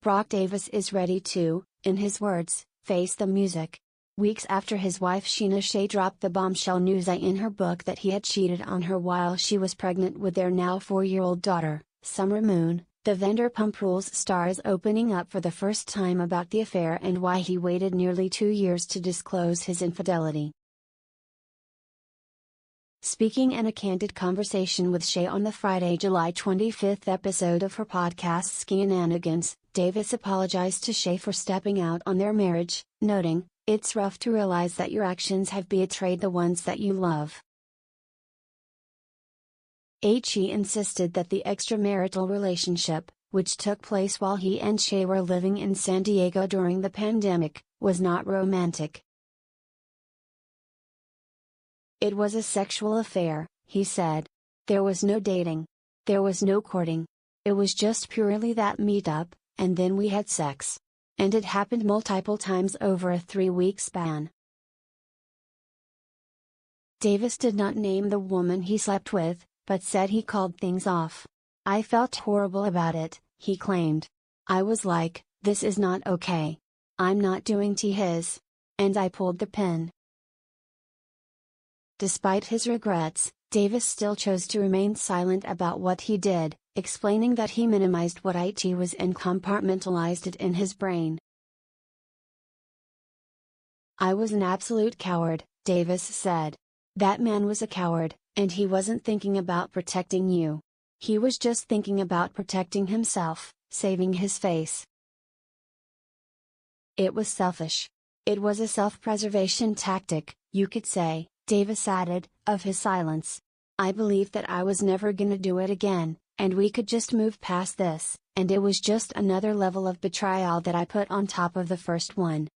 Brock Davies is ready to, in his words, face the music. Weeks after his wife Scheana Shay dropped the bombshell news in her book that he had cheated on her while she was pregnant with their now 4-year-old daughter, Summer Moon, the Vanderpump Rules star is opening up for the first time about the affair and why he waited nearly 2 years to disclose his infidelity. Speaking in a candid conversation with Shay on the Friday, July 25 episode of her podcast Scheananigans, Davies apologized to Shay for stepping out on their marriage, noting, "It's rough to realize that your actions have betrayed the ones that you love." He insisted that the extramarital relationship, which took place while he and Shay were living in San Diego during the pandemic, was not romantic. "It was a sexual affair," he said. "There was no dating. There was no courting. It was just purely that meetup, and then we had sex. And it happened multiple times over a 3-week span." Davies did not name the woman he slept with, but said he called things off. "I felt horrible about it," he claimed. "I was like, this is not okay. I'm not doing his. And I pulled the pin." Despite his regrets, Davies still chose to remain silent about what he did, explaining that he minimized what it was and compartmentalized it in his brain. "I was an absolute coward," Davies said. "That man was a coward, and he wasn't thinking about protecting you. He was just thinking about protecting himself, saving his face. It was selfish. It was a self-preservation tactic, you could say," Davies added, of his silence. "I believed that I was never gonna do it again, and we could just move past this, and it was just another level of betrayal that I put on top of the first one."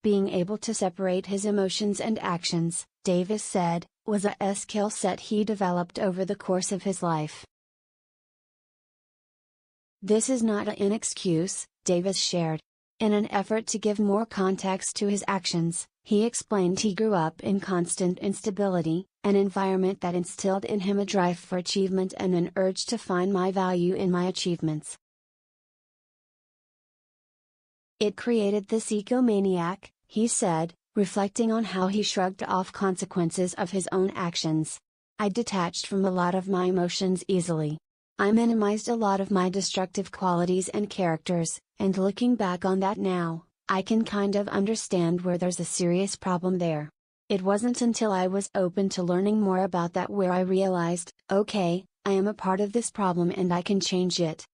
Being able to separate his emotions and actions, Davies said, was a skill set he developed over the course of his life. "This is not an excuse," Davies shared. In an effort to give more context to his actions, he explained he grew up in constant instability, an environment that instilled in him a drive for achievement and an urge to find my value in my achievements. "It created this egomaniac," he said, reflecting on how he shrugged off consequences of his own actions. "I detached from a lot of my emotions easily. I minimized a lot of my destructive qualities and characters, and looking back on that now, I can kind of understand where there's a serious problem there. It wasn't until I was open to learning more about that where I realized, okay, I am a part of this problem and I can change it.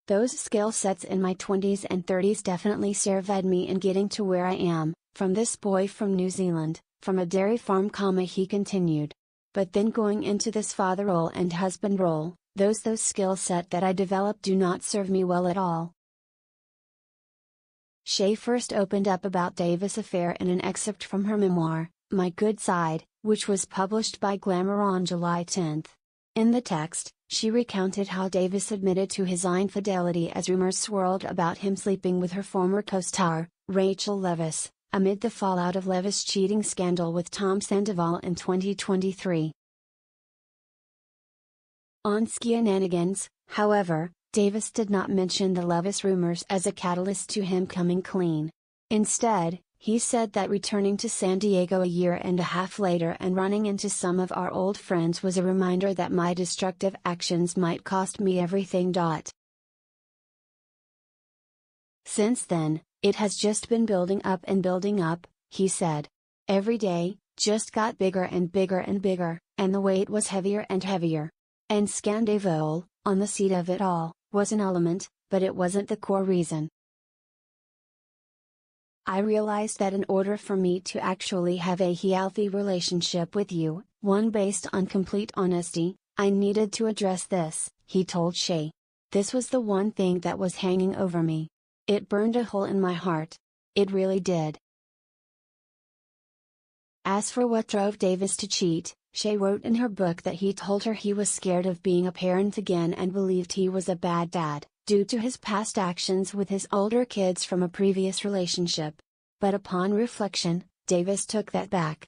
Those skill sets in my 20s and 30s definitely served me in getting to where I am, from this boy from New Zealand, from a dairy farm, he continued. But then going into this father role and husband role, those skill set that I developed do not serve me well at all." Shay first opened up about Davies' affair in an excerpt from her memoir, My Good Side, which was published by Glamour on July 10. In the text, she recounted how Davies admitted to his infidelity as rumors swirled about him sleeping with her former co-star, Rachel Leviss, amid the fallout of Leviss' cheating scandal with Tom Sandoval in 2023. On Scheananigans, however, Davies did not mention the Leviss rumors as a catalyst to him coming clean. Instead, he said that returning to San Diego a year and a half later and running into some of our old friends was a reminder that my destructive actions might cost me everything. Since then, it has just been building up, he said. Every day, just got bigger and bigger and bigger, and the weight was heavier and heavier. And scandal, on the seat of it all, was an element, but it wasn't the core reason. I realized that in order for me to actually have a healthy relationship with you, one based on complete honesty, I needed to address this, he told Shay. This was the one thing that was hanging over me. It burned a hole in my heart. It really did. As for what drove Davies to cheat, Shay wrote in her book that he told her he was scared of being a parent again and believed he was a bad dad, due to his past actions with his older kids from a previous relationship. But upon reflection, Davies took that back.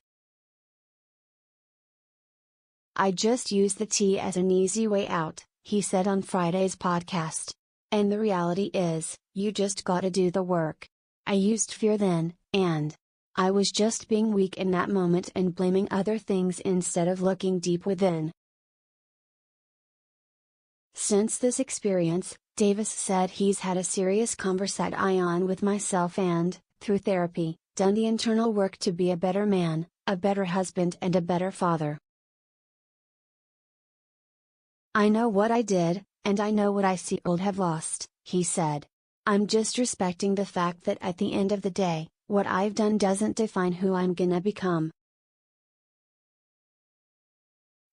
I just used the tea as an easy way out, he said on Friday's podcast. And the reality is, you just gotta do the work. I used fear then, and I was just being weak in that moment and blaming other things instead of looking deep within. Since this experience, Davies said he's had a serious conversation with myself and, through therapy, done the internal work to be a better man, a better husband and a better father. I know what I did, and I know what I would have lost, he said. I'm just respecting the fact that at the end of the day, what I've done doesn't define who I'm gonna become.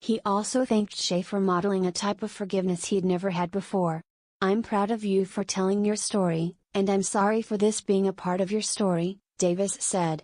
He also thanked Shay for modeling a type of forgiveness he'd never had before. I'm proud of you for telling your story, and I'm sorry for this being a part of your story, Davies said.